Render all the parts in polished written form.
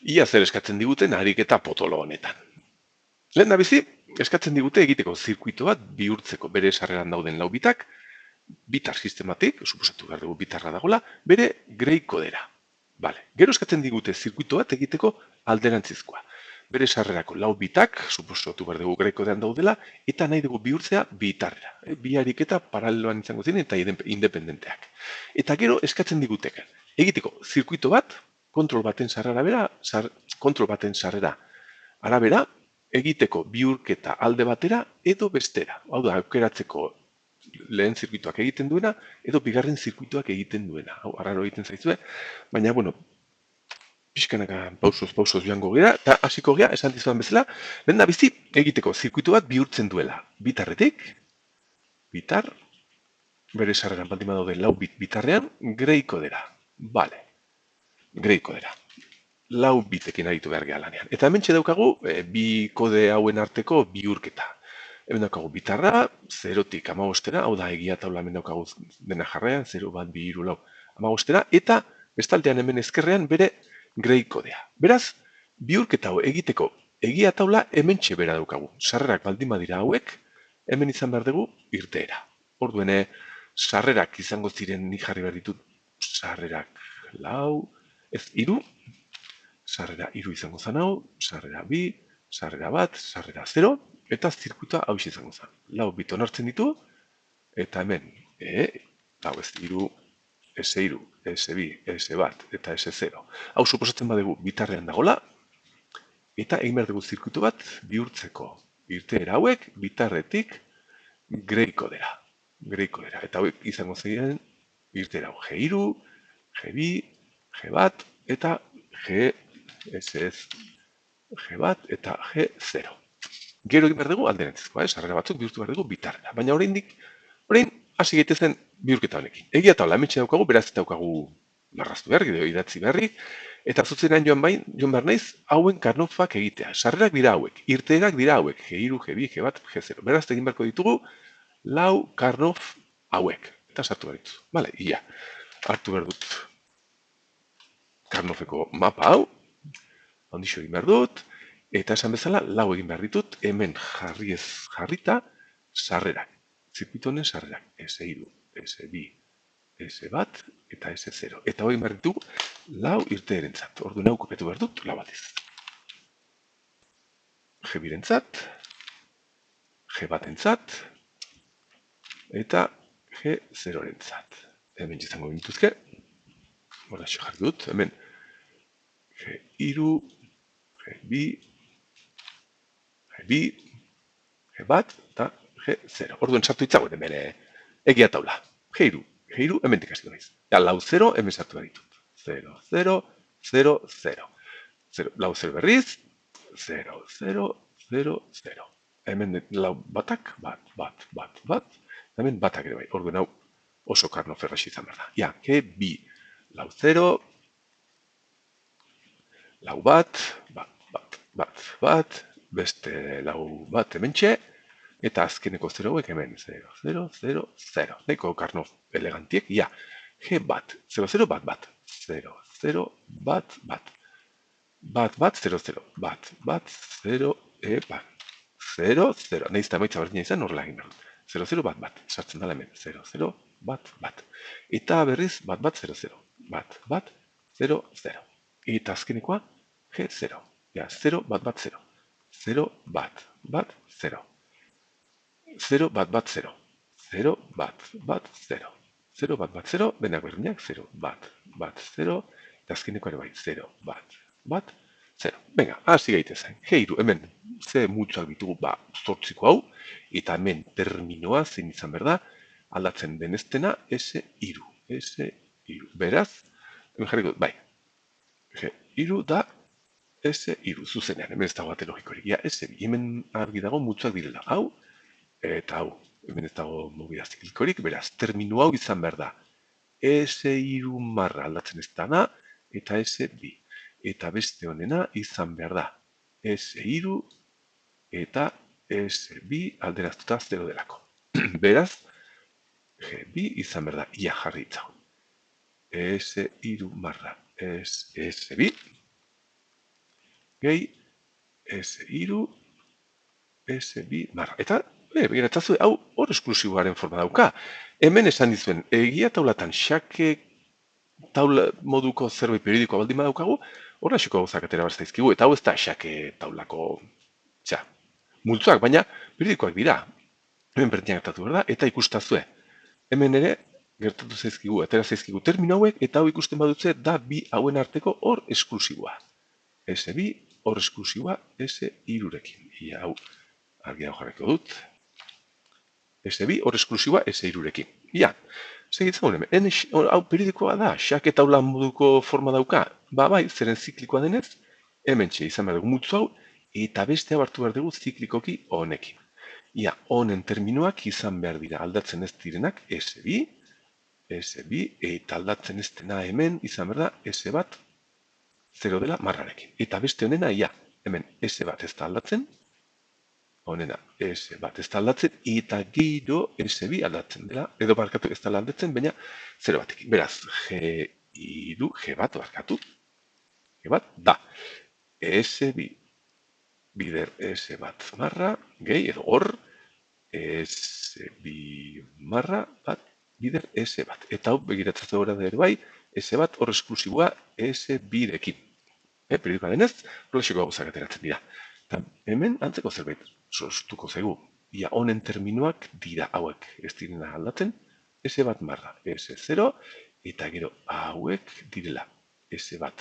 Ia zer eskatzen diguten ariketa potolo honetan. Lehen da bizi, eskatzen digute egiteko zirkuito bat bihurtzeko bere sarreran dauden lau bitak, bitar sistematik, suposatu behar dugu bitarra dagola, bere grey kodera. Vale. Gero eskatzen digute zirkuito bat egiteko alderantzizkoa. Bere sarrerako lau bitak, suposatu behar dugu grey kodean daudela, eta nahi dugu bihurtzea bitarrera. Bi ariketa paraleloan izango ziren eta independenteak. Eta gero eskatzen diguteken. Egiteko zirkuito bat, kontrol baten sarrera arabera, egiteko bihurketa alde batera edo bestera. Hau da, aukeratzeko lehen zirkuituak egiten duena, edo bigarren zirkuituak egiten duena. Hau, arraro egiten zaizue, baina, bueno, pixkanaka pausoz joango gera, eta hasiko gera, esan dizudan bezala, lehen da bizi, egiteko zirkuitu bat bihurtzen duela. Bitarretik, bitar, bere sarreran baldin badaude lau bitarrean, grey kodera. Vale, grey kodera. Lau bitekin aritu behar geha lanean. Eta hemen daukagu bi kode hauen arteko bihurketa. Hemen daukagu bitarra, 0-tik 15-era, hau da egia taula hemen daukagu dena jarrean, 0, bat, 2, 3, 4, 15-era, eta bestaldean hemen ezkerrean bere grey kodea. Beraz, bihurketa hau egiteko egia taula hemen txebera daukagu. Sarrerak baldin badira hauek, hemen izan behar dugu irteera. Orduene, sarrerak izango ziren nik jarri behar ditut sarrerak lau, ez iru, sarrera iru izango zen hau, sarrera bi, sarrera bat, sarrera 0, eta zirkuita hau izango zen. Lau bit onartzen ditu, eta hemen, hau ez iru, S2, S2, S1 eta S0. Hau suposatzen badugu bitarrean dagola, eta egin behar dugu zirkuitu bat bihurtzeko irteera hauek bitarretik grey kodera. Eta hauek izango ziren irteera hau G2, G2, G1 eta G1 eta G0. Gero egin behar dugu alderantzizkoa, sarrera batzuk bihurtu behar dugu bitarrera. Baina orain hasi gaitezen bihurketa honekin. Egia taula, hementxe daukagu, beraz daukagu marraztu behar, edo idatzi berri, eta zuzenean joan behar naiz, hauen karnofak egitea. Sarrerak dira hauek, irteerak dira hauek, G2, G2, G1, G0. Beraz, egin beharko ditugu, lau karnof hauek. Eta sartu behar dituzu. Bale, ia, hartu behar dut karnofeko mapa hau, ondixo egin behar dut, eta esan bezala, lau egin behar ditut, hemen jarrita, sarrerak. Zirkuito honen sarrerak, S2, S2, S1 eta S0. Eta hori behar ditugu, lau irteerentzat. Ordu nahu kopiatu behar dut, lau batez. G2-entzat, G1-entzat, eta G0-entzat. Hemen izango gintuzke, hori jarri dut, hemen G2, G2, G2, G1 eta G0. Orduen sartu itzagoen hemen egia taula. G2, hemendik hasiko naiz. Ja, lau 0 hemen sartu behar ditut. 0, 0, 0, 0. Lau 0 berriz, 0, 0, 0, 0. Hemen lau batak, bat, hemen batak ere bai. Orduen hau oso karno ferraxi izan behar da. Ja, G2, lau 0, lau bat, beste lau bat hementxe, eta azkeneko 0 hauek hemen, 0, 0, 0, 0. Neko karno elegantiek, ja, G bat, 0, 0, bat, 0, 0, bat, 0, 0, bat, 0, bat, 0, 0. Nahiz eta maitza berdina izan horrela egin behar. 0, 0, bat, sartzen dala hemen, 0, 0, bat. Eta berriz, bat, 0, 0, bat, 0, 0. Eta azkenekoa, G0. Ja, 0, bat, 0. 0, bat, 0. 0, bat, 0. 0, bat, 0. 0, bat, 0, denak berdinak, 0, bat, 0, eta azkeneko ere bai, 0, bat, 0. Venga, hasi gaitezen. G2, hemen, ze mutxak ditugu, zortziko hau, eta hemen terminoa zein izan behar da, aldatzen deneztena, S2. Beraz, hemen jarriko dut, bai. G2 da S2, zuzenean, hemen ez dago bate logikorik. Ja, S2, hemen argi dago mutxak direla. Hau, eta hau, hemen ez dago mugida ziklikorik, beraz, termino hau izan behar da. S2 marra aldatzen ez dana, eta S2. Eta beste honena izan behar da. S2 eta S2 alderaztuta 0 delako. Beraz, G2 izan behar da, ia jarri itzago. S2 marra S2, gehi S3, S2 marra. Eta, begiratzazu, hau hor esklusiboaren forma dauka. Hemen esan dizuen, egia taulatan xake taula moduko zerbait periodikoa baldin badaukagu, horra xeko gauzak atera barztaizkigu, eta hau ez da xake taulako, txa, multzoak, baina periodikoak dira. Hemen bertian gertatu behar da, eta ikustazue. Hemen ere, gertatu zaizkigu, atera zaizkigu termino hauek, eta hau ikusten badutze, da bi hauen arteko hor esklusiboa. S2, hor esklusiboa, S3rekin. Ia, hau, argia jarriko dut. S2, hor esklusiboa, S3rekin. Ia, segitzen hemen, hau periodikoa da, xake taula moduko forma dauka. Ba bai, zeren ziklikoa denez, hemen izan behar dugu multzo hau, eta beste hau hartu behar dugu ziklikoki honekin. Ia, honen terminoak izan behar dira, aldatzen ez direnak, S2, S2, eta aldatzen ez dena hemen, izan behar da, S1, 0 dela marrarekin. Eta beste honena, ia, hemen S1 ez da aldatzen, honena S1 ez da aldatzen, eta gero S2 aldatzen dela, edo barkatu ez da aldatzen, baina 0 batekin. Beraz, G2, G1 barkatu, G1 da, S2 bider S1 marra, gehi, edo hor, S2 marra, bat, bider S1. Eta hau begiratzatu gora da ere bai, S1 hor esklusiboa S2rekin. Periodikoa denez, prolexiko gauzak ateratzen dira. Eta hemen antzeko zerbait sostuko zaigu. Ia honen terminoak dira hauek ez direna aldatzen, S1 marra, S0, eta gero hauek direla S1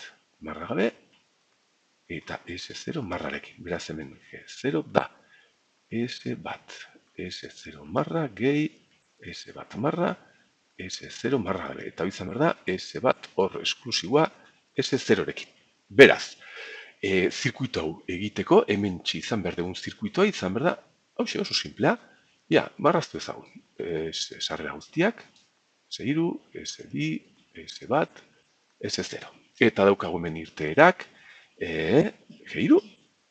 marra gabe, eta S0 marrarekin. Beraz hemen G0 da S1, S0 marra, gehi S1 marra, S0 marra gabe. Eta bizan behar da S1 hor esklusiboa S0rekin. Beraz, zirkuito hau egiteko, hemen izan behar dugun zirkuitoa izan behar da, hau oso simplea, ja, marraztu ezagun, sarrera guztiak, S3, S2, S1, S0. Eta daukagu hemen irteerak, G3,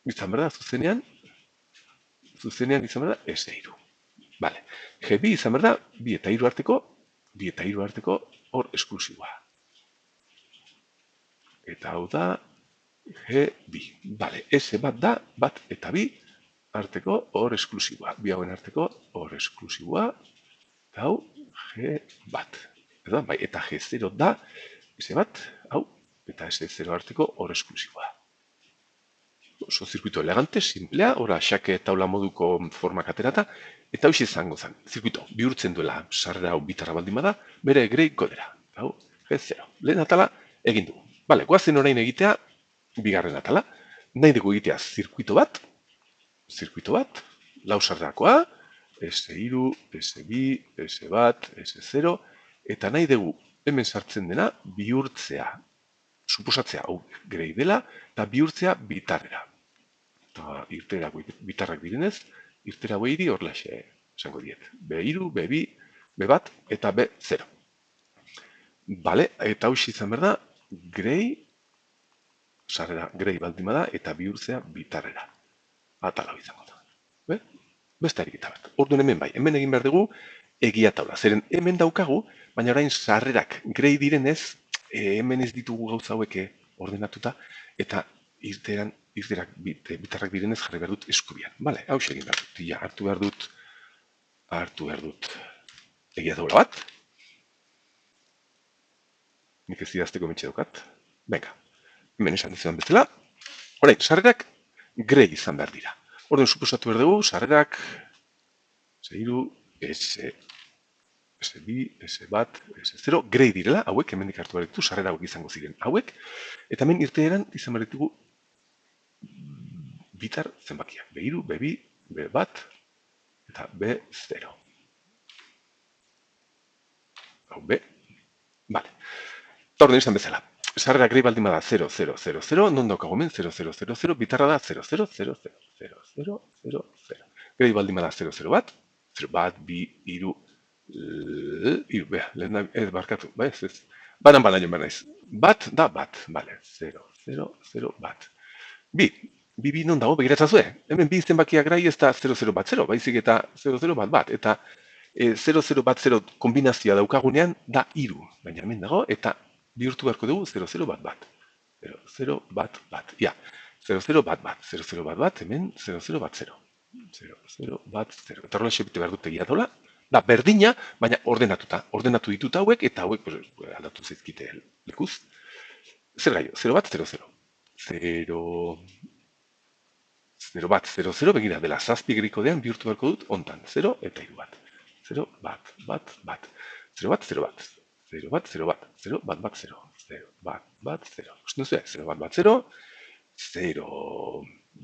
izan behar da, zuzenean izan behar da, S3. Vale. G2 izan behar da, 2 eta 3 arteko hor esklusiboa. Eta hau da, G2. Vale, S1 da, bat eta 2 arteko hor esklusiboa. Bi hauen arteko hor esklusiboa. Eta hau, G1. Bai, eta G0 da, S1, hau, eta S0 arteko hor esklusiboa. Oso zirkuito elegante, simplea, ora xake taula moduko formak aterata, eta hoxe izango zen. Zirkuito, bihurtzen duela sarrera hau bitarra baldin bada, bere grei kodera. Hau, G0. Lehen atala, egin dugu. Bale, guazen orain egitea, bigarren atala. Nahi dugu egitea zirkuito bat, lau sarrerakoa, S3, S2, S1, S0, eta nahi dugu hemen sartzen dena bihurtzea. Suposatzea hau grei dela, eta bihurtzea bitarrera. Eta irtera bitarrak direnez, irtera behiri hor laxe esango diet. B3, B2, B1 eta B0. Bale, eta hau izan behar da, grei, sarrera grei baldin bada, eta bihurtzea bitarrera. Atala izango da. Beste ariketa bat. Orduan hemen bai, hemen egin behar dugu egia taula. Zeren hemen daukagu, baina orain sarrerak grei direnez, hemen ez ditugu gauza hauek ordenatuta, eta irterak bitarrak direnez jarri behar dut eskubian. Bale, hau egin behar dut. Ja, hartu behar dut egia taula bat. Nik ez idazteko mentxe daukat. Venga, hemen esan dizudan bezala. Orain, sarrerak grei izan behar dira. Orduan, suposatu behar dugu, sarrerak S3, S2, S1, S0, grei direla, hauek, hemendik hartu behar ditu, sarrera hauek izango ziren hauek, eta hemen irteeran izan behar ditugu bitar zenbakiak, B3, B2, B1 eta B0. Hau, B. Vale. Eta orduan izan bezala. Sarrera grei baldin bada 0, 0, 0, 0, non daukago hemen 0, 0, 0, 0, bitarra da 0, 0, 0, 0, 0, 0, 0, 0. Grei baldin bada 0, 0, bat, 0, bat, bi, iru, lehen da, ez barkatu, ez, banan joan behar naiz. Bat da bat, bale, 0, 0, 0, bat. Bi non dago, begiratzazue. Hemen bi zenbakia grai ez da 0, 0, bat, 0, baizik eta 0, 0, bat, bat. Eta 0, 0, bat, 0 kombinazioa daukagunean da iru. Baina hemen dago, eta bihurtu beharko dugu 0, 0, bat, bat. 0, 0, bat, bat. Ja, 00 bat bat, 00 bat bat, hemen 00 bat 0. 00 bat 0. Eta horrela bete behar dute egia dola, da berdina, baina ordenatuta. Ordenatu dituta hauek, eta hauek aldatu zaizkite lekuz. Zer gaio, 0 bat 00. 0 bat 00, begira, dela zazpi grikodean bihurtu beharko dut, ontan, 0 eta 3 bat. 0 bat, bat, bat. 0 bat, 0 bat. 0 bat, 0 bat. 0 bat, bat, 0. 0 bat, bat, 0. Usten duzu, 0 bat, bat, 0. 0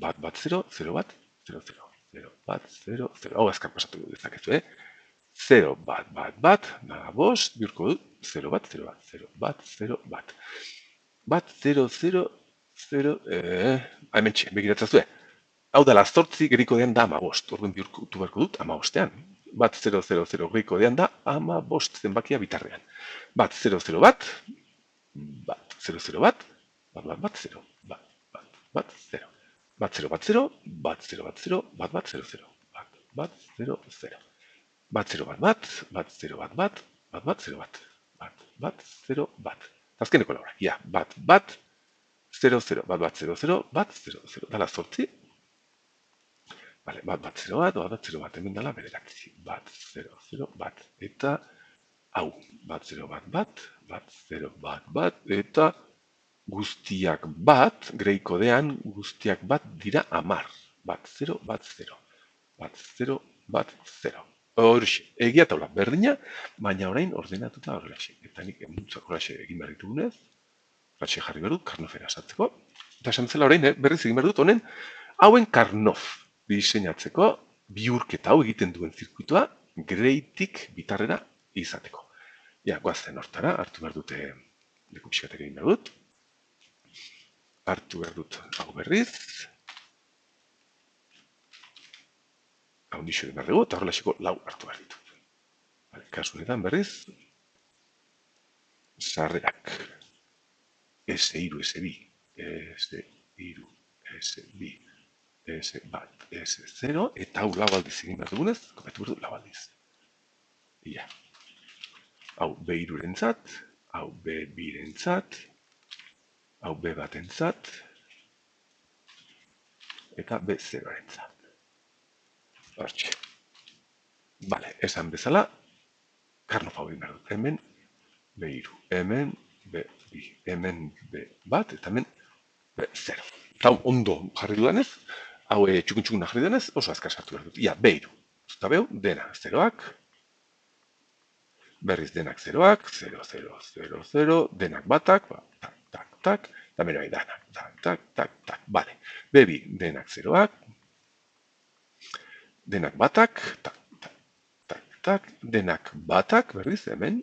bat, bat, 0. 0 bat, 0, 0. 0 bat, 0, 0. Hau azkar pasatu dezakezu, 0 bat, bat, bat. Nada, bost, bihurko dut. 0 bat, 0 bat. 0 bat, 0 bat. Bat, 0, 0, 0. Hemen txe, begiratzazue. Hau da, lazortzi grikodean da ama bost. Orduan bihurtu beharko dut ama bostean. Bat 0, 0, 0 grikodean da ama bost zenbakia bitarrean. Bat 0, 0 bat. Bat 0, 0 bat. Bat, bat, bat, 0. Bat, bat, bat, 0. Bat 0, bat, 0. Bat 0, bat, 0. Bat, bat, 0, 0. Bat, bat, 0, 0. Bat 0, bat, bat. Bat 0, bat, bat. Bat, bat, 0, bat. Bat, bat, 0, bat. Azkeneko laura. Ja, bat, bat. 0, 0. Bat, bat, 0, 0. Bat 0, 0. Dala zortzi. Vale, bat, bat, 0 bat, bat, bat, 0 bat, hemen dala bederatzi. Bat, 0, 0, bat, eta hau, bat, 0, bat, bat, bat, 0, bat, bat, eta guztiak bat, greikodean guztiak bat dira amar. Bat, 0, bat, 0. Bat, 0, bat, 0. Horixe, egia taula berdina, baina orain ordenatuta horrelaxe. Eta nik emuntzak horrelaxe egin behar ditugunez, horrelaxe jarri behar dut, karnofera sartzeko. Eta esan bezala orain, berriz egin behar dut, honen, hauen karnof diseinatzeko bihurketa hau egiten duen zirkuitoa greitik bitarrera izateko. Ja, goazen hortara, hartu behar dute leku pixkatek egin behar dut. Hartu behar dut hau berriz. Hau nixo egin behar dugu, eta horrelaxeko lau hartu behar ditut. Kasu honetan berriz, sarrerak. S3, S2, S3, S2, S bat, S0, eta hau lau aldiz egin behar dugunez, kopetu behar du lau aldiz. Ia. Hau B3-rentzat, hau B2-rentzat, hau B1-rentzat, eta B0-rentzat. Hortxe. Bale, esan bezala, karnof hau egin behar dut. Hemen B3, hemen B2, hemen B1, eta hemen B0. Eta hau ondo jarri dudanez, hau txukun jarri dudanez, oso azkar sartu behar dut. Ia, B3. Eta behu, dena zeroak, berriz denak zeroak, 0, 0, 0, 0, denak batak, tak, tak, tak, eta mero danak, tak, tak, tak, tak, bale. B2, denak zeroak, denak batak, tak, tak, tak, tak, denak batak, berriz hemen,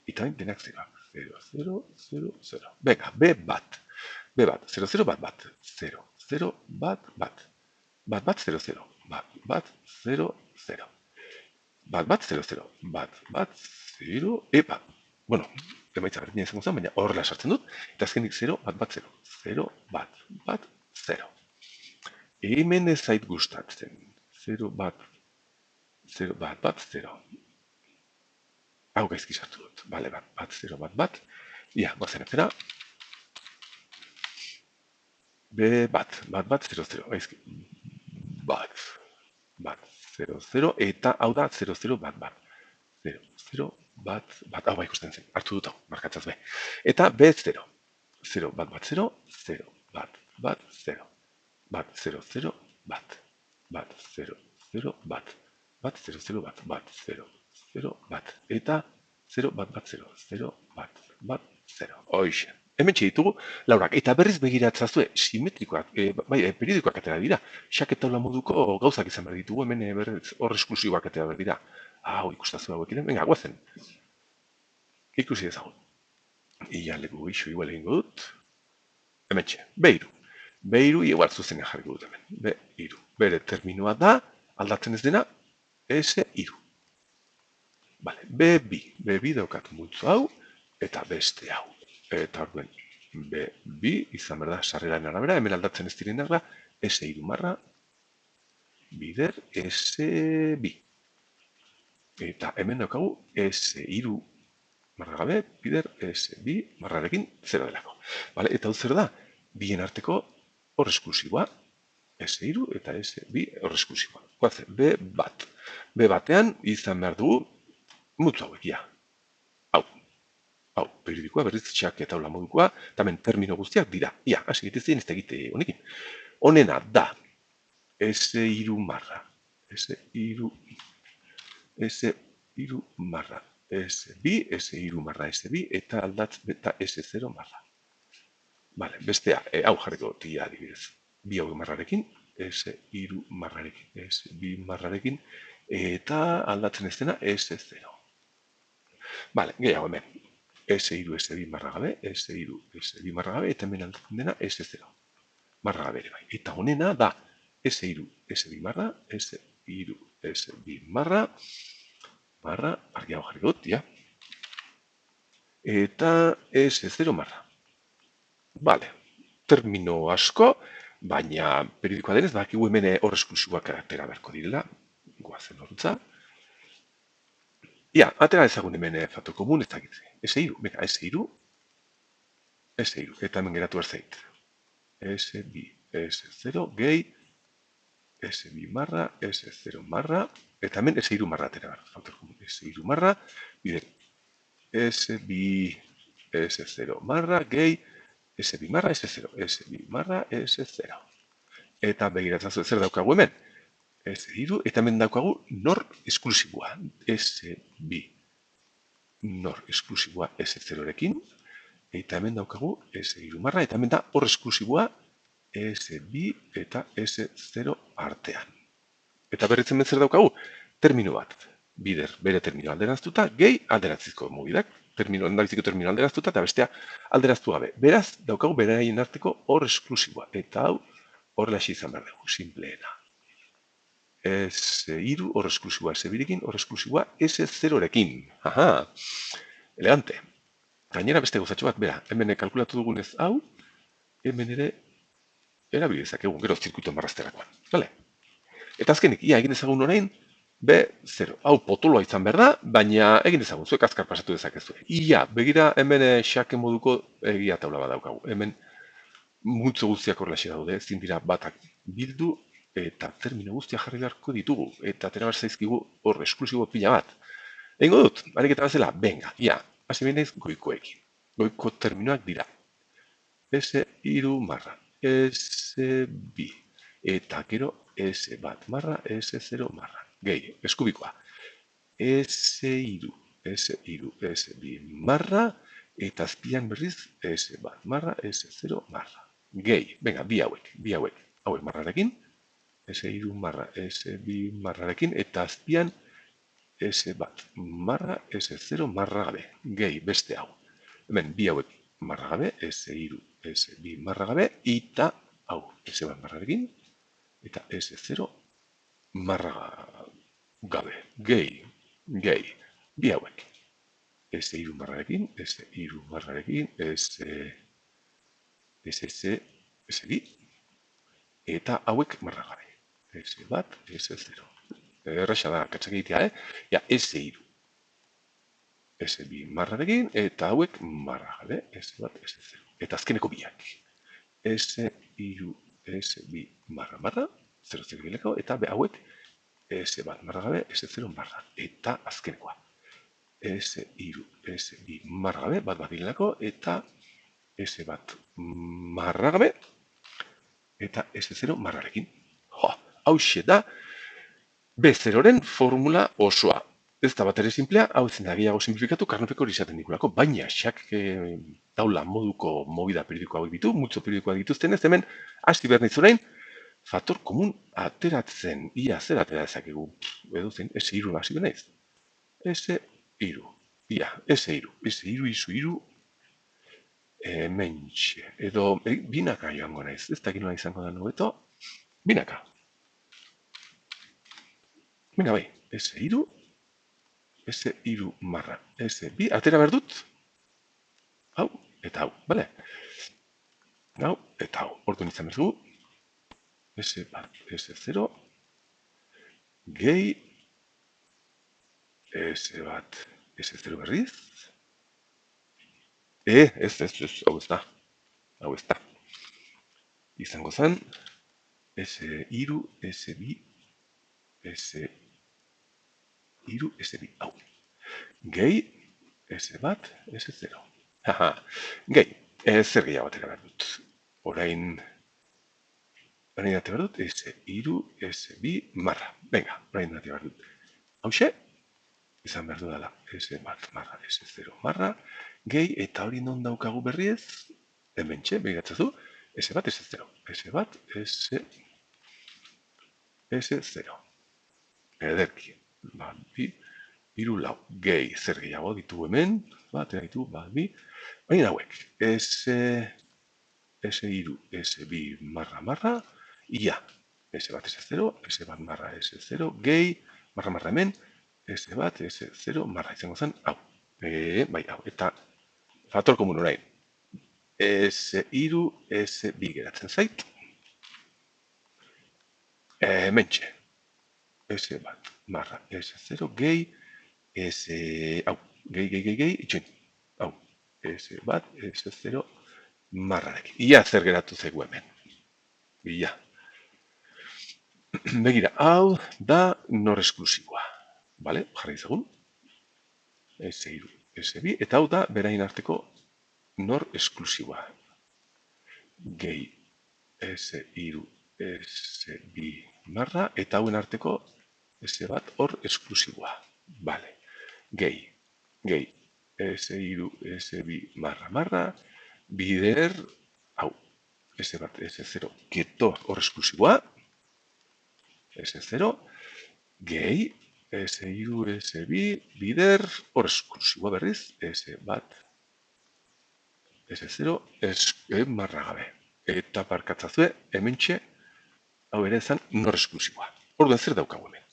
eta denak zeroak, 0, 0, 0, 0. Venga, B bat. B bat, 0, 0, bat, bat, 0, 0, bat, bat, bat, bat, 0, 0, bat, bat, 0, 0, bat, bat, 0, 0, bat, bat, 0, epa, bueno, emaitza berdina izango zen, baina horrela sartzen dut, eta azkenik 0, bat, bat, 0, 0, bat, bat, 0. Hemen ez zait gustatzen, 0, bat, 0, bat, bat, 0. Hau gaizki sartu dut, bale, bat, bat, 0, bat, bat, ia, goazen ezera, B bat, bat, bat, 0, 0, gaizki, bat, bat, 0, 0, eta hau da 0, 0, bat, bat, 0, 0, bat, bat, hau ba ikusten zen, hartu dut hau, markatzaz be. Eta B0, 0, bat, bat, 0, 0, bat, bat, 0, bat, 0, 0, bat, bat, 0, 0, bat, bat, 0, 0, bat, bat, 0, 0, bat, eta 0, bat, bat, 0, 0, bat, bat, 0, hoxe. Hemen ditugu laurak, eta berriz begiratzazue, simetrikoak, periodikoak atera dira. Xaketaula moduko gauzak izan behar ditugu, hemen berriz hor esklusiboak atera behar dira. Hau, ikustazu hauek iren, venga, guazen. Ikusi ezagun. Ia leku gixo igual egingo dut. Hemen txe, B3. B3 igual zuzenean jarriko dut hemen. B3. Bere terminoa da, aldatzen ez dena, S3. Vale, B2. B2 daukat multzo hau, eta beste hau. Eta orduen B2 izan behar da sarreraren arabera, hemen aldatzen ez direnak da S3 marra, bider S2. Eta hemen daukagu S3 marra gabe, bider S2 marrarekin 0 delako. Vale, eta hau zer da, bien arteko hor esklusiboa, S3 eta S2 hor esklusiboa. Guazen, B bat. B batean izan behar dugu multzo hauek, ja. Hau, periodikoa berriz txak eta hola modukoa, eta hemen termino guztiak dira. Ia, hasi egite ez da egite honekin. Honena da, S3 marra, S3 marra, S2, S3 marra, S2, eta aldatz eta S0 marra. Vale, bestea, hau jarriko tia adibidez. Bi hau marrarekin, S3 marrarekin, S2 marrarekin, eta aldatzen ez dena S0. Vale, gehiago hemen. S3, S2 marra gabe, S3, S2 marra gabe, eta hemen aldatzen dena S0. Marra gabe ere bai. Eta honena da, S3, S2 marra, S3, S2 marra, argi hau jarri dut, ja. Eta S0 marra. Vale, termino asko, baina periodikoa denez, bakigu hemen hor esklusiboak atera beharko direla, goazen horretza. Ia, atera ezagun hemen faktor komun, ez dakit. S3, beka, S3, eta hemen geratu erzait. S2, S0, gehi, S2 marra, S0 marra, eta hemen S3 marra atera behar, faktor komun. S3 marra, bide, S2, S0 marra, gehi, S2 marra, S0, S2 marra, S0. Eta begiratzen zer daukagu hemen? S3, eta hemen daukagu nor esklusiboa, S2. Nor esklusiboa S0-rekin, eta hemen daukagu S3 marra, eta hemen da hor esklusiboa S2 eta S0 artean. Eta berritzen zer daukagu? Termino bat. Bider, bere termino alderaztuta, gehi alderatzizko mobidak. Endabiziko termino alderaztuta, eta bestea alderaztu gabe. Beraz, daukagu beraien arteko hor esklusiboa. Eta hau, horrela izan behar dugu, simpleena. S3 hor esklusiboa S2-rekin, hor esklusiboa S0-rekin. Aha, elegante. Gainera beste gozatxo bat, bera, hemen kalkulatu dugunez hau, hemen ere erabilizak egun, gero zirkuito marrazterakoan. Vale? Eta azkenik, ia egin ezagun orain, B0. Hau potoloa izan behar da, baina egin ezagun, zuek azkar pasatu dezakezu. Ia, begira hemen xake moduko egia taula bat daukagu. Hemen multzo guztiak horrela daude, ezin dira batak bildu, eta termino guztiak jarri beharko ditugu. Eta atera behar zaizkigu hor esklusibo pila bat. Egingo dut, ariketa bezala, benga, ia, hasi behinez goikoekin. Goiko terminoak dira. S3 marra, S2, eta gero S1 marra, S0 marra. Gehi, eskubikoa. S3, S3, S2 marra, eta azpian berriz S1 marra, S0 marra. Gehi, venga, bi hauek marrarekin, S3 marra, S2 marrarekin, eta azpian S1 marra, S0 marra gabe. Gehi, beste hau. Hemen, bi hauek marra gabe, S3, S2 marra gabe, eta hau, S1 marrarekin, eta S0 marra gabe. Gehi, bi hauek. S3 marrarekin, S3 marrarekin, S2, eta hauek marra gabe. S1, S0. Erraxa da, katzak egitea, Ja, S3. S2 marrarekin, eta hauek marra gabe, S1, S0. Eta azkeneko biak. S3, S2 marra, 0 bileko, eta hauek S1 marra gabe, S0 marra. Eta azkenekoa. S3, S2 marra gabe, bat direlako, eta S1 marra gabe, eta S0 marrarekin. Hauxe da, B0-ren formula osoa. Ez da bat ere simplea, hau zen da gehiago simplifikatu, karnopeko hori izaten dikulako, baina xak taula moduko movida periodiko hauek ditu, multzo periodikoa dituzten ez, hemen hasti behar nahi zorain, faktor komun ateratzen, ia zer atera dezakegu, edo zen, S3 hasi benaiz. S3, ia, S3 izu, mentxe, edo binaka joango naiz, ez dakit nola izango da nueto, binaka. Venga, bai, S3 marra, S2, atera behar dut, hau, eta hau, bale? Hau, eta hau, orduan izan behar dugu, S1, S0, gehi, S1, S0 berriz, ez, hau ez da, izango zen S3, S2, S3, S2, hau. Gehi, S1, S0. Haha, gehi, zer gehiago atera behar dut. Orain ate behar dut, S3, S2, marra. Venga, orain ate behar dut. Hauxe, izan behar dudala, S1 marra, S0 marra, gehi, eta hori non daukagu berriez, hemen txe, begiratzazu, S1, S0, S1, S0. Ederki, bi, hiru lau, gehi, zer gehiago ditugu hemen, bat, ditu, bi, baina hauek, S3, S2 marra marra, ia, S1, S0, S1 marra, S0, gehi, marra marra hemen, S1, S0 marra izango zen, hau, bai, hau, eta faktor komun orain, S3, S2 geratzen zait, mentxe, S1 marra, S0, gehi, hau, gehi, itxoin, hau, S1, S0 marrarekin. Ia zer geratu zaigu hemen. Ia. Begira, hau da nor esklusiboa. Bale, jarri izagun. S3, S2, eta hau da berain arteko nor esklusiboa. Gehi, S3, S2 marra, eta hauen arteko S1 hor esklusiboa. Bale, gehi, S3, S2 marra marra, bider, hau, S1, S0, keto hor esklusiboa, S0, gehi, S3, S2, bider, hor esklusiboa berriz, S1, S0, marra gabe. Eta parkatzazue, hemen txe, hau ere ezan, nor esklusiboa. Orduan zer daukagu hemen?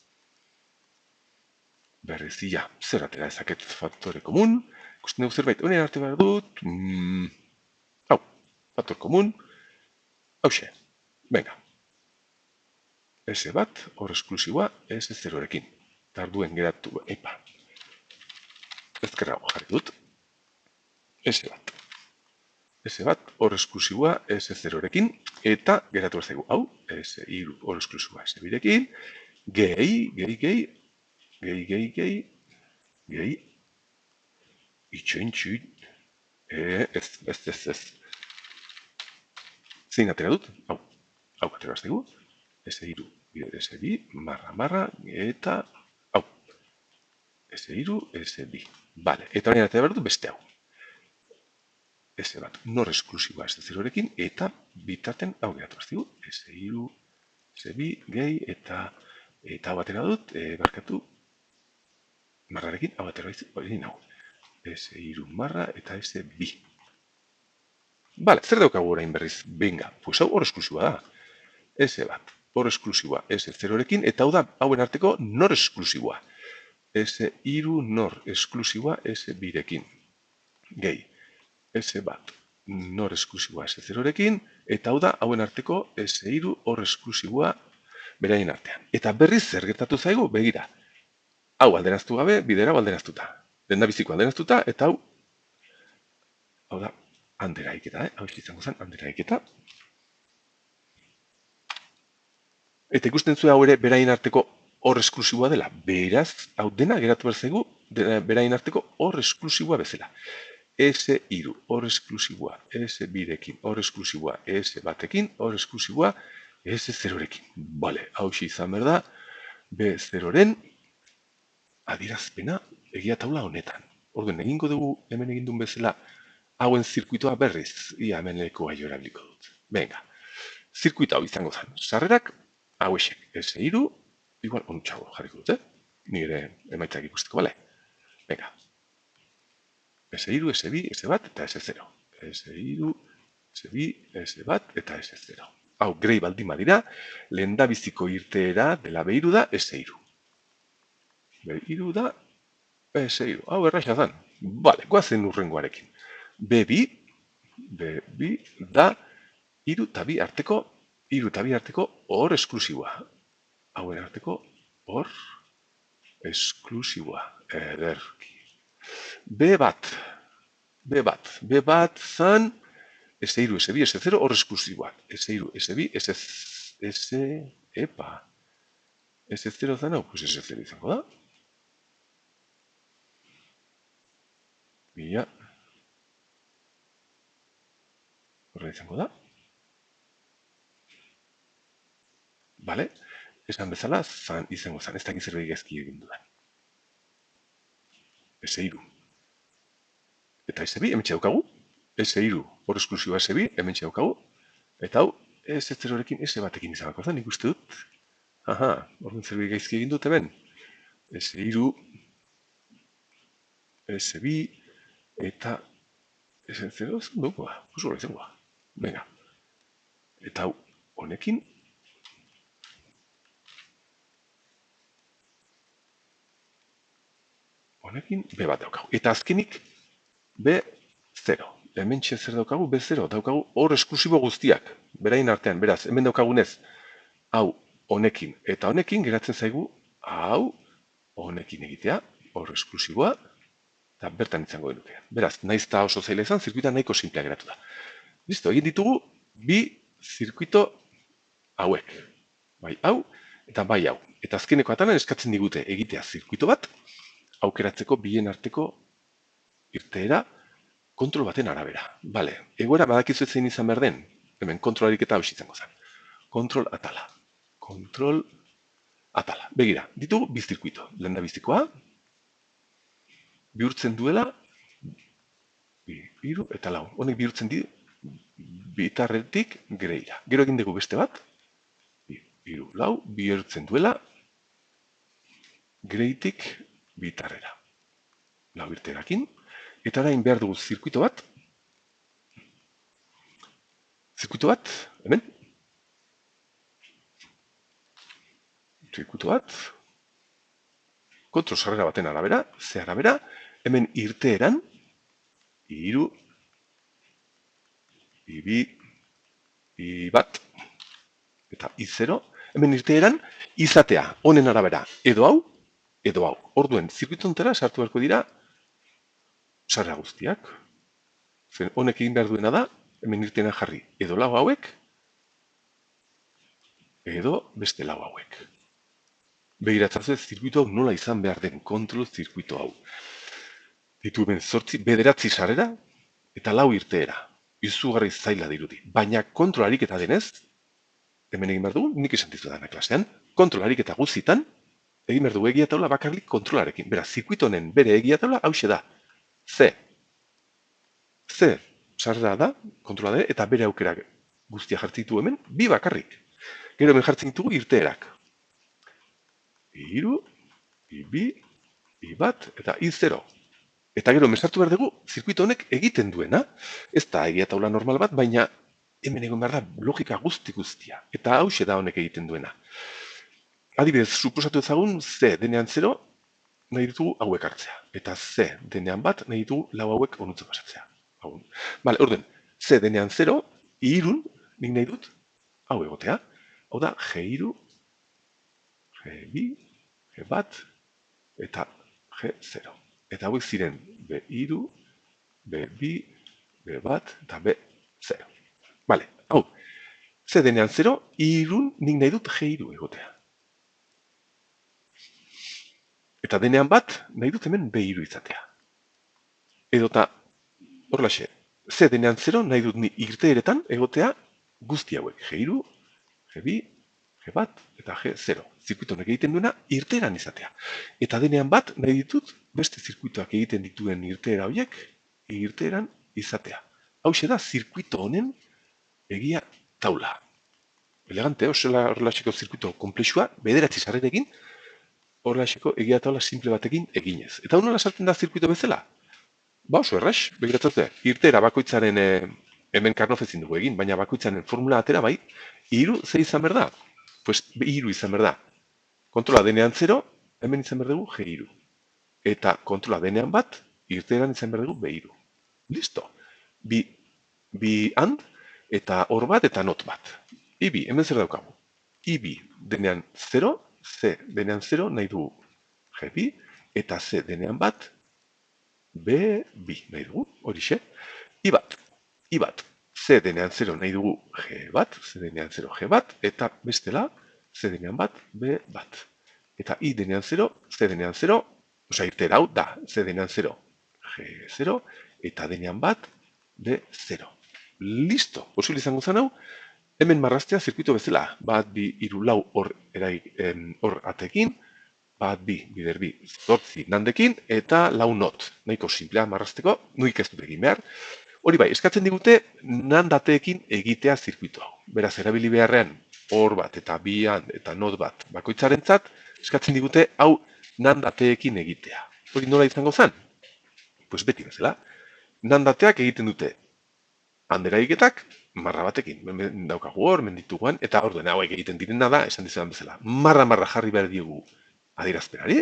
Berriz, ia, zer atera ezaket faktore komun, ikusten dugu zerbait, honen arte behar dut, hau, faktor komun, hauxe, venga. S1, hor esklusiboa, S0-rekin. Tarduen geratu, epa. Ezkerrago jarri dut. S1. S1, hor esklusiboa, S0-rekin, eta geratu erzaigu, hau, S3, hor esklusiboa, S2-rekin, gehi, itxoin, ez. Zein atera dut, hau atera erzaigu, S3, S2, marra, eta hau, S3, S2. Bale, eta horien atera behar dut beste hau. S1, nor esklusiboa S0-rekin, eta bitarten hau geratu erzaigu, S3, S2, gehi, eta hau atera dut, barkatu, marrarekin, hau atera hori hau. S3 marra eta S2. Bale, zer daukagu orain berriz? Benga, pues hau hor esklusiboa da. S1, hor esklusiboa S0-rekin, eta hau da hauen arteko nor esklusiboa. S3 nor esklusiboa S2-rekin. Gehi, S1 nor esklusiboa S0-rekin, eta hau da hauen arteko S3 hor esklusiboa beraien artean. Eta berriz zer gertatu zaigu, begira. Hau alderaztu gabe, bidera alderaztuta. Lendabiziko alderaztuta, eta hau da, handeraiketa, hau izango zen, handeraiketa. Eta ikusten zuen hau ere berain arteko hor esklusiboa dela. Beraz, hau dena geratu behar zaigu, berain arteko hor esklusiboa bezala. S3 hor esklusiboa, S2-rekin hor esklusiboa, S1-ekin hor esklusiboa, S0-rekin. Bale, hau izan behar da, B0-ren adierazpena egia taula honetan. Orduan, egingo dugu hemen egindun bezala hauen zirkuitoa berriz, ia hemen lekoa jorabliko dut. Venga, zirkuito hau izango zen. Sarrerak, hau esek, S3, igual ontsago jarriko dut, nire emaitzak ikusteko, bale? Venga, S3, S2, S1 eta S0. S3, S2, S1 eta S0. Hau, grei baldin badira, lehendabiziko irteera dela behiru da S3. Behiru da S3. Hau, erraxa zen. Bale, guazen urrengoarekin. B2 da hiru eta bi arteko hor esklusiboa. Hauen arteko hor esklusiboa. Ederki. B bat zan S3, S2, S0, hor esklusiboak. S3, S2, S... Epa. S0 zan hau, pues S0 izango da. Bila. Horra izango da. Bale? Esan bezala, izango zan. Ez dakit zerbait gaizki egin dudan. S3. Eta S2, hemen daukagu. S3, hor esklusiboa S2, hemen daukagu. Eta hau, S0rekin S batekin izango da, nik uste dut. Aha, orduan zerbait gaizki egin dut hemen. S3, S2, eta S0 zen dukoa. Pusura izangoa. Venga. Eta hau, honekin, B bat daukagu. Eta azkenik, B0. Hemen zer daukagu, B0. Daukagu hor esklusibo guztiak. Berain artean, beraz, hemen daukagunez, hau, honekin. Eta honekin, geratzen zaigu, hau, honekin egitea, hor esklusiboa, eta bertan izango genuke. Beraz, naiz eta oso zaila izan, zirkuita nahiko simplea geratu da. Listo, egin ditugu, bi zirkuito hauek. Bai hau, eta bai hau. Eta azkeneko atalan eskatzen digute egitea zirkuito bat, aukeratzeko bien arteko irteera kontrol baten arabera. Bale, egoera badakizu zein izan behar den, hemen kontrolarik eta hau izango zen. Kontrol atala. Kontrol atala. Begira, ditugu bi zirkuito. Lehen da bizikoa, bihurtzen duela, hiru eta lau. Honek bihurtzen di bitarretik greira. Gero egin dugu beste bat, hiru, lau, bihurtzen duela, greitik bitarrera. Lau irterakin. Eta orain behar dugu zirkuito bat. Zirkuito bat, hemen. Zirkuito bat. Kontrol sarrera baten arabera, ze arabera, hemen irteeran, hiru, bi, bat, eta i0, hemen irteeran, izatea, honen arabera, edo hau, edo hau. Orduen, zirkuito ontera sartu beharko dira, sarrera guztiak. Zen honek egin behar duena da, hemen irteeran jarri, edo lau hauek, edo beste lau hauek. Begiratzazue, zirkuito hau nola izan behar den kontrol zirkuito hau. Ditu hemen bederatzi sarrera eta lau irteera. Izugarri zaila dirudi. Baina kontrolarik eta denez, hemen egin behar dugu, nik esan dizu dana klasean, kontrolarik eta guztitan, egin behar dugu egia taula bakarrik kontrolarekin. Beraz, zirkuito honen bere egia taula hause da. C. Sarrera da, kontrola da, eta bere aukera guztia jartzen ditu hemen, bi bakarrik. Gero hemen jartzen ditugu irteerak. Hiru, bi, bat, eta i0. Eta gero, mesartu behar dugu, zirkuito honek egiten duena. Ez da egia taula normal bat, baina hemen egon behar da logika guztia. Eta hause da honek egiten duena. Adibidez, suposatu ezagun, C denean 0, nahi ditugu hauek hartzea. Eta C denean bat, nahi ditugu lau hauek onutzen pasatzea. Bale, orden, C denean 0, irun, nik nahi dut, hau egotea. Hau da, G2, G2, G1, eta G0. Eta hauek ziren B2, B2, B1, eta B0. Bale, hau, C denean 0, irun, nik nahi dut G2 egotea. Eta denean bat, nahi dut hemen B2 izatea. Edota, horlaxe, C denean 0, nahi dut ni irteeretan egotea guzti hauek. G2, G2, G1 eta G0. Zirkuito honek egiten duena irteeran izatea. Eta denean bat, nahi ditut beste zirkuitoak egiten dituen irteera horiek irteeran izatea. Hauxe da, zirkuito honen egia taula. Elegante, horrelaxeko zirkuito komplexua, bederatzi sarrerekin, horrelaxeko egia taula simple batekin eginez. Eta honola sartzen da zirkuito bezala? Ba, oso errax, begiratzate, irteera bakoitzaren hemen karnofezin dugu egin, baina bakoitzaren formula atera bai, hiru ze izan behar da? Pues hiru izan behar da. Kontrola denean 0, hemen izan behar dugu G2. Eta kontrola denean bat, irteeran izan behar dugu B2. Listo. Bi and, eta hor bat, eta not bat. Ibi, hemen zer daukagu. Ibi denean 0, C denean 0, nahi dugu G2, eta C denean bat, B2 nahi dugu, horixe. I bat. C denean 0 nahi dugu G bat, C denean 0 G bat, eta bestela C denean bat, B bat. Eta I denean 0, C denean 0, osea, irtera hau da, C denean 0, G0, eta denean bat, B0. Listo, posible izango zen hau, hemen marraztea zirkuito bezala, bat, bi, hiru, lau hor atekin, bat, bi, bider bi, zortzi nandekin, eta lau not. Nahiko simplea marrazteko, nuik ez dut egin behar. Hori bai, eskatzen digute nandateekin egitea zirkuito hau. Beraz, erabili beharrean hor bat eta bian eta not bat bakoitzarentzat, eskatzen digute hau nandateekin egitea. Hori nola izango zen? Pues beti bezala. Nandateak egiten dute handera egitetak marra batekin. Daukagu hor, mendituguan, eta orduen hauek egiten direna da, esan dizudan bezala. Marra jarri behar diogu adierazpenari,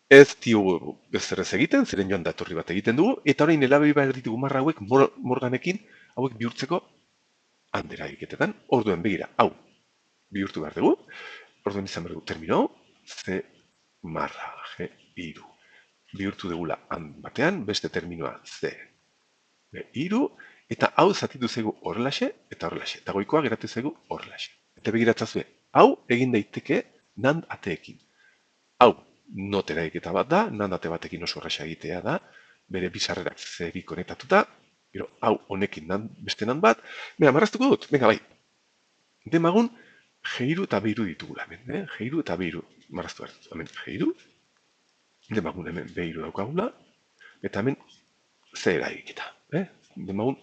ez diogu bezerrez egiten, ziren joan da etorri bat egiten dugu, eta orain elabili behar ditugu marra hauek morganekin hauek bihurtzeko handera egitetan. Orduen begira, hau bihurtu behar dugu, orduen izan behar dugu termino hau, C marra G iru. Bihurtu dugula hand batean, beste terminoa C iru, eta hau zatitu zaigu horrelaxe, eta horrelaxe, eta goikoa geratu zaigu horrelaxe. Eta begiratzazue, hau egin daiteke nand ateekin. Hau, notera egita bat da, nandate batekin oso erraxa egitea da, bere bizarrerak zeri konektatuta, gero hau honekin beste nan bat, marraztuko dut, bai. Demagun, G2 eta B2 ditugula hemen, G2 eta B2 marraztu behar dut, hemen G2, demagun hemen B2 daukagula, eta hemen zera egita, demagun,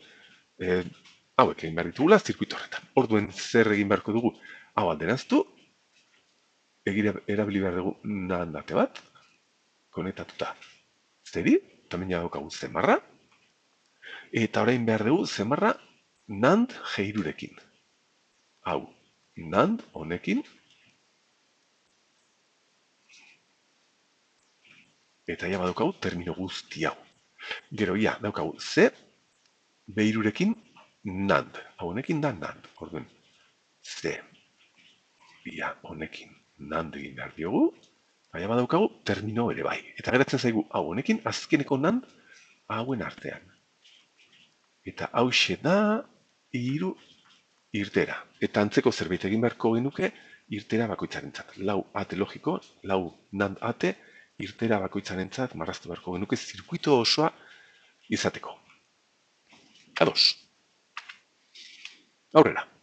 hauek egin behar ditugula zirkuito horretan. Orduen zer egin beharko dugu, hau alderaztu, erabili behar dugu nandate bat, konektatuta zeri, eta hemen daukagu zemarra, eta orain behar dugu zemarra nand G2rekin. Hau, nand honekin, eta ja badaukagu termino guzti hau. Gero ja, daukagu C, B2rekin nand. Hau honekin da nand. Orduen, C, ja honekin nand egin behar diogu, baina badaukagu termino ere bai. Eta geratzen zaigu hau honekin azkeneko nand hauen artean. Eta hau da hiru irtera. Eta antzeko zerbait egin beharko genuke irtera bakoitzarentzat. Lau ate logiko, lau nand ate, irtera bakoitzarentzat marraztu beharko genuke zirkuito osoa izateko. Ados. Aurrera.